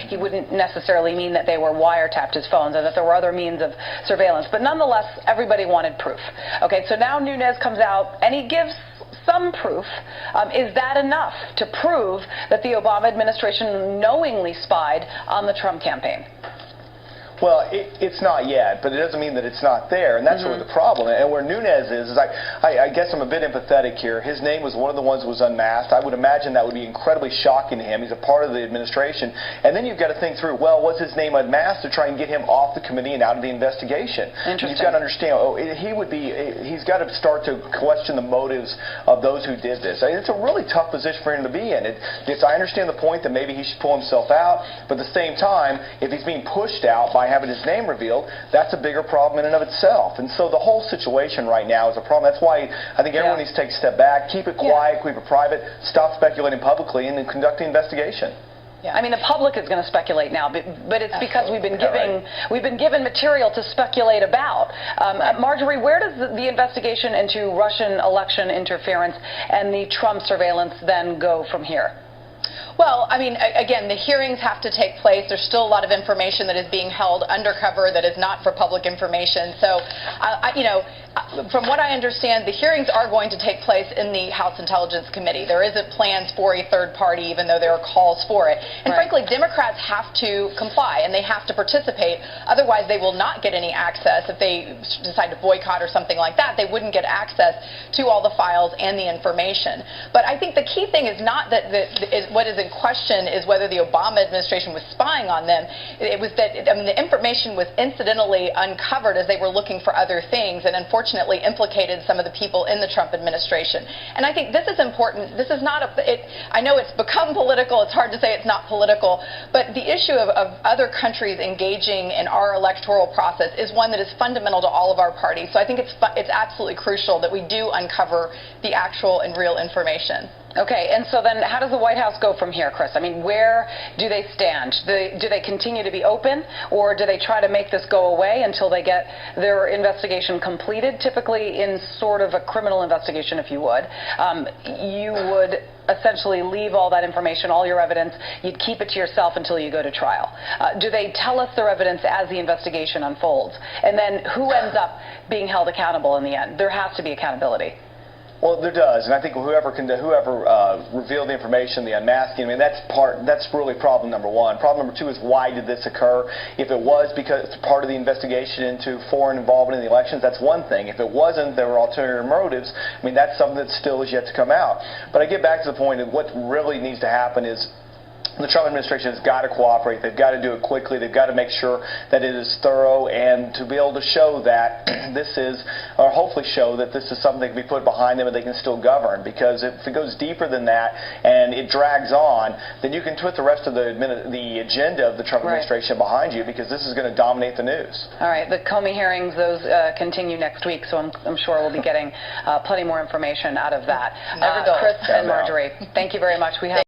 He wouldn't necessarily mean that they were wiretapped his phones and that there were other means of surveillance. But nonetheless, everybody wanted proof. Okay, so now Nunes comes out and he gives some proof. Is that enough to prove that the Obama administration knowingly spied on the Trump campaign? Well, it's not yet, but it doesn't mean that it's not there, and that's really the problem. And where Nunes is I guess I'm a bit empathetic here. His name was one of the ones that was unmasked. I would imagine that would be incredibly shocking to him. He's a part of the administration. And then you've got to think through, well, was his name unmasked to try and get him off the committee and out of the investigation? Interesting. You've got to understand, he's got to start to question the motives of those who did this. It's a really tough position for him to be in. I understand the point that maybe he should pull himself out, but at the same time, if he's being pushed out by having his name revealed, that's a bigger problem in and of itself. And so the whole situation right now is a problem. That's why I think everyone needs to take a step back, keep it quiet, keep it private, stop speculating publicly, and then conduct the investigation. Yeah. I mean, the public is going to speculate now, but it's because we've been given material to speculate about. Marjorie, where does the investigation into Russian election interference and the Trump surveillance then go from here? Well, I mean, again, the hearings have to take place. There's still a lot of information that is being held undercover that is not for public information. So, from what I understand, the hearings are going to take place in the House Intelligence Committee. There isn't plans for a third party, even though there are calls for it. And frankly, Democrats have to comply, and they have to participate. Otherwise, they will not get any access. If they decide to boycott or something like that, they wouldn't get access to all the files and the information. But I think the key thing is not that what is in question is whether the Obama administration was spying on them. It was that, I mean, the information was incidentally uncovered as they were looking for other things, and unfortunately implicated some of the people in the Trump administration. And I think this is important. This is not I know it's become political. It's hard to say it's not political, but the issue of other countries engaging in our electoral process is one that is fundamental to all of our parties. So I think it's absolutely crucial that we do uncover the actual and real information. Okay, and so then how does the White House go from here, Chris? I mean, where do they stand? Do they continue to be open, or do they try to make this go away until they get their investigation completed? Typically, in sort of a criminal investigation, if you would, you would essentially leave all that information, all your evidence, you'd keep it to yourself until you go to trial. Do they tell us their evidence as the investigation unfolds? And then who ends up being held accountable in the end? There has to be accountability. Well, there does, and I think whoever revealed the information, the unmasking, I mean, that's really problem number one. Problem number two is, why did this occur? If it was because it's part of the investigation into foreign involvement in the elections, that's one thing. If it wasn't, there were ulterior motives, I mean, that's something that still is yet to come out. But I get back to the point of what really needs to happen is the Trump administration has got to cooperate. They've got to do it quickly. They've got to make sure that it is thorough, and to be able to show that this is, or hopefully show that this is something that can be put behind them and they can still govern. Because if it goes deeper than that and it drags on, then you can put the rest of the agenda of the Trump administration behind you, because this is going to dominate the news. All right, the Comey hearings, those continue next week, so I'm sure we'll be getting plenty more information out of that. Chris and Marjorie, thank you very much. We have